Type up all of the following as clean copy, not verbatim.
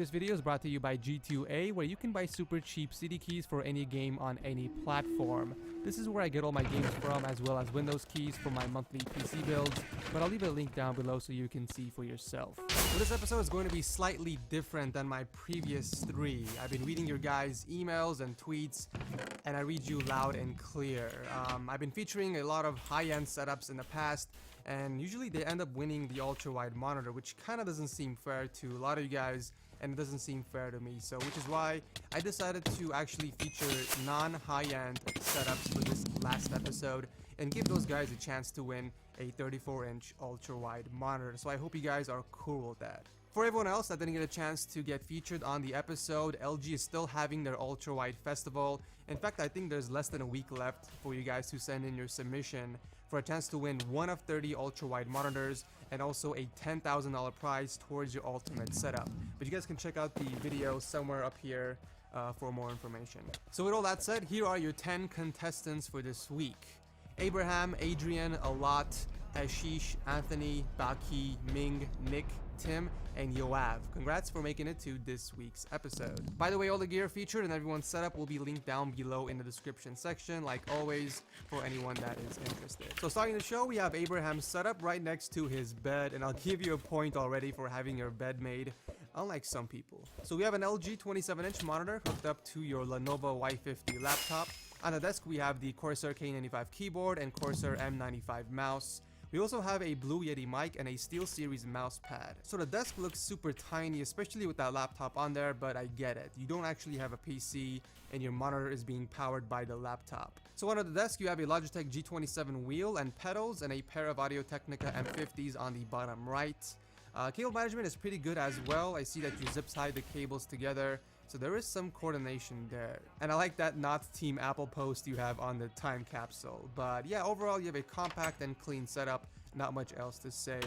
This video is brought to you by G2A, where you can buy super cheap CD keys for any game on any platform. This is where I get all my games from, as well as Windows keys for my monthly PC builds, but I'll leave a link down below so you can see for yourself. So this episode is going to be slightly different than my previous three. I've been reading your guys' emails and tweets, and I read you loud and clear. I've been featuring a lot of high-end setups in the past, and usually they end up winning the ultra-wide monitor, which kind of doesn't seem fair to a lot of you guys, and it doesn't seem fair to me. So which is why I decided to actually feature non-high-end setups for this last episode and give those guys a chance to win a 34-inch ultra-wide monitor. So I hope you guys are cool with that. For everyone else that didn't get a chance to get featured on the episode, LG is still having their ultra-wide festival. In fact, I think there's less than a week left for you guys to send in your submission for a chance to win one of 30 ultra-wide monitors and also a $10,000 prize towards your ultimate setup. But you guys can check out the video somewhere up here for more information. So with all that said, here are your 10 contestants for this week. Abraham, Adrian, Alat, Ashish, Anthony, Baki, Ming, Nick, Tim, and Yoav. Congrats for making it to this week's episode. By the way, all the gear featured and everyone's setup will be linked down below in the description section, like always, for anyone that is interested. So starting the show, we have Abraham's setup right next to his bed, and I'll give you a point already for having your bed made, unlike some people. So we have an LG 27-inch monitor hooked up to your Lenovo Y50 laptop. On the desk, we have the Corsair K95 keyboard and Corsair M95 mouse. We also have a Blue Yeti mic and a SteelSeries mouse pad. So the desk looks super tiny, especially with that laptop on there, but I get it. You don't actually have a PC and your monitor is being powered by the laptop. So under the desk, you have a Logitech G27 wheel and pedals and a pair of Audio-Technica M50s on the bottom right. Cable management is pretty good as well. I see that you zip tie the cables together, so there is some coordination there. And I like that not Team Apple post you have on the time capsule. But yeah, overall you have a compact and clean setup. Not much else to say.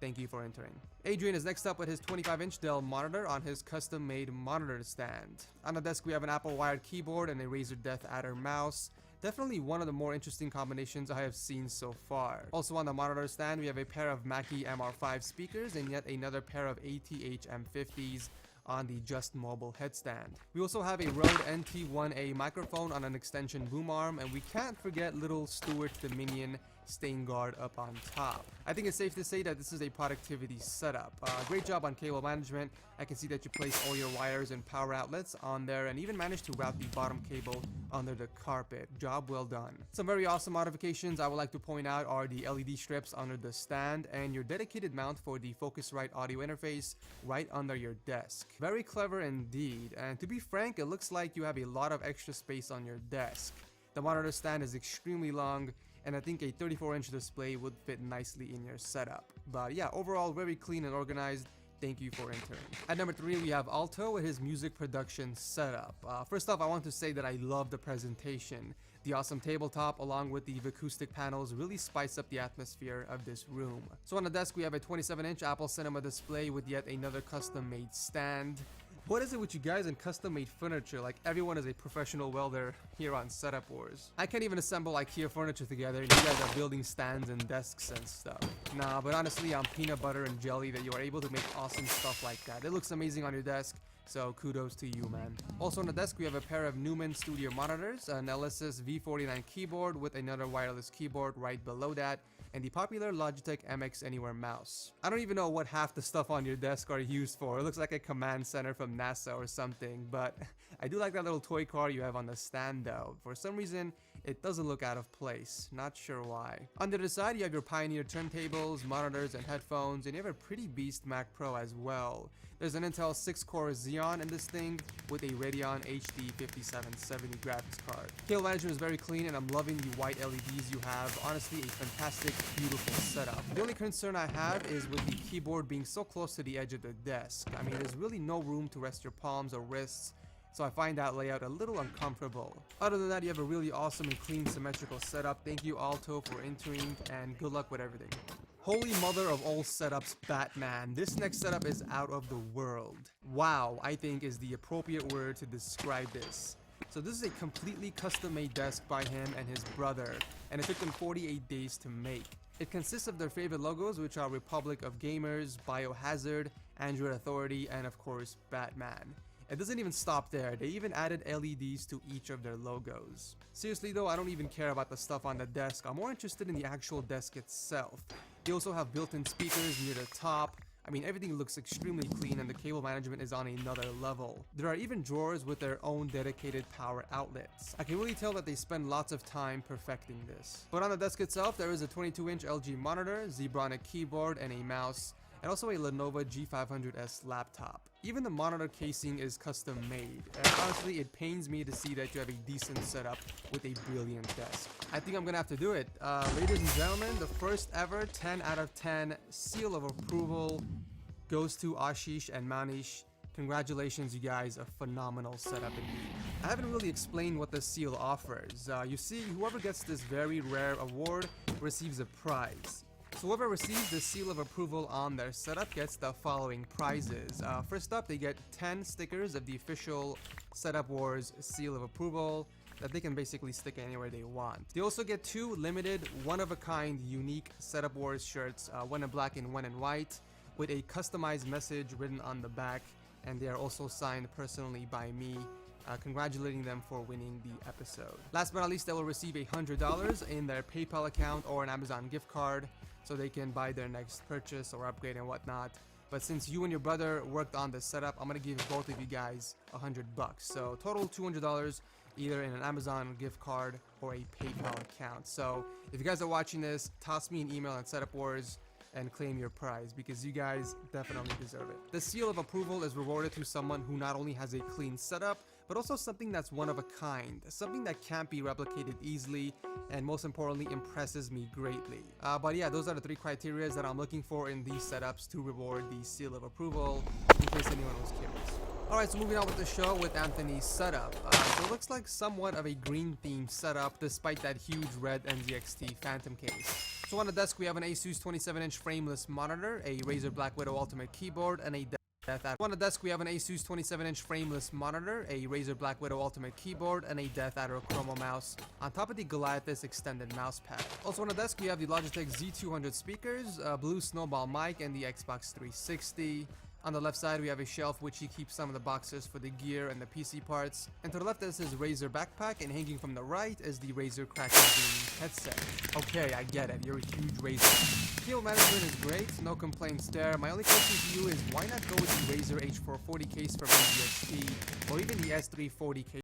Thank you for entering. Adrian is next up with his 25-inch Dell monitor on his custom-made monitor stand. On the desk we have an Apple wired keyboard and a Razer Death Adder mouse. Definitely one of the more interesting combinations I have seen so far. Also on the monitor stand we have a pair of Mackie MR5 speakers and yet another pair of ATH M50s on the Just Mobile headstand. We also have a Rode NT1A microphone on an extension boom arm, and we can't forget little Stuart the Minion stain guard up on top. I think it's safe to say that this is a productivity setup. Great job on cable management. I can see that you place all your wires and power outlets on there and even managed to route the bottom cable under the carpet. Job well done. Some very awesome modifications I would like to point out are the LED strips under the stand and your dedicated mount for the Focusrite audio interface right under your desk. Very clever indeed, and to be frank, it looks like you have a lot of extra space on your desk. The monitor stand is extremely long, and I think a 34-inch display would fit nicely in your setup. But yeah, overall very clean and organized. Thank you for entering. At number 3, we have Alto with his music production setup. First off, I want to say that I love the presentation. The awesome tabletop along with the acoustic panels really spice up the atmosphere of this room. So on the desk, we have a 27-inch Apple Cinema display with yet another custom-made stand. What is it with you guys and custom-made furniture? Like everyone is a professional welder here on Setup Wars. I can't even assemble IKEA furniture together and you guys are building stands and desks and stuff. Nah, but honestly, I'm peanut butter and jelly that you are able to make awesome stuff like that. It looks amazing on your desk, so kudos to you, man. Also on the desk, we have a pair of Newman Studio monitors, an Elysis V49 keyboard with another wireless keyboard right below that, and the popular Logitech MX Anywhere mouse. I don't even know what half the stuff on your desk are used for. It looks like a command center from NASA or something, but I do like that little toy car you have on the stand though. For some reason, it doesn't look out of place. Not sure why. On the other side, you have your Pioneer turntables, monitors, and headphones, and you have a pretty beast Mac Pro as well. There's an Intel 6-core Xeon in this thing with a Radeon HD 5770 graphics card. Cable management is very clean and I'm loving the white LEDs you have. Honestly, a fantastic, beautiful setup. The only concern I have is with the keyboard being so close to the edge of the desk. I mean, there's really no room to rest your palms or wrists, so I find that layout a little uncomfortable. Other than that, you have a really awesome and clean symmetrical setup. Thank you Alto for entering and good luck with everything. Holy mother of all setups, Batman. This next setup is out of the world. Wow, I think is the appropriate word to describe this. So So this is a completely custom-made desk by him and his brother, and it took them 48 days to make. It consists of their favorite logos, which are Republic of Gamers, Biohazard, Android Authority, and of course Batman. It doesn't even stop there, they even added LEDs to each of their logos. Seriously though, I don't even care about the stuff on the desk, I'm more interested in the actual desk itself. They also have built-in speakers near the top. I mean, everything looks extremely clean and the cable management is on another level. There are even drawers with their own dedicated power outlets. I can really tell that they spend lots of time perfecting this. But on the desk itself, there is a 22-inch LG monitor, Zebronic keyboard, and a mouse, and also a Lenovo G500S laptop. Even the monitor casing is custom made, and honestly it pains me to see that you have a decent setup with a brilliant desk. I think I'm gonna have to do it. Ladies and gentlemen, the first ever 10 out of 10 seal of approval goes to Ashish and Manish. Congratulations, you guys, a phenomenal setup indeed. I haven't really explained what the seal offers. You see, whoever gets this very rare award receives a prize. So whoever receives the seal of approval on their setup gets the following prizes. First up, they get 10 stickers of the official Setup Wars seal of approval that they can basically stick anywhere they want. They also get 2 limited, one-of-a-kind, unique Setup Wars shirts, one in black and one in white, with a customized message written on the back, and they are also signed personally by me, congratulating them for winning the episode. Last but not least, they will receive $100 in their PayPal account or an Amazon gift card, so they can buy their next purchase or upgrade and whatnot. But since you and your brother worked on this setup, I'm gonna give both of you guys $100. So total $200, either in an Amazon gift card or a PayPal account. So if you guys are watching this, toss me an email at Setup Wars and claim your prize, because you guys definitely deserve it. The seal of approval is rewarded to someone who not only has a clean setup, but also something that's one of a kind, something that can't be replicated easily, and most importantly, impresses me greatly. But yeah, those are the 3 criteria that I'm looking for in these setups to reward the seal of approval, in case anyone was curious. Alright, so moving on with the show with Anthony's setup. So it looks like somewhat of a green themed setup, despite that huge red NZXT Phantom case. So on the desk, we have an Asus 27-inch frameless monitor, a Razer Black Widow Ultimate keyboard, and a Death Adder. On the desk, we have an Asus 27-inch frameless monitor, a Razer Black Widow Ultimate keyboard, and a Death Adder Chromo mouse, on top of the Goliathus extended mouse pad. Also on the desk, we have the Logitech Z200 speakers, a Blue Snowball mic, and the Xbox 360. On the left side, we have a shelf which he keeps some of the boxes for the gear and the PC parts. And to the left is his Razer backpack, and hanging from the right is the Razer Kraken Gaming headset. Okay, I get it, you're a huge Razer. Cable management is great, no complaints there. My only question to you is, why not go with the Razer H440 case from MLGSG, or even the S340 case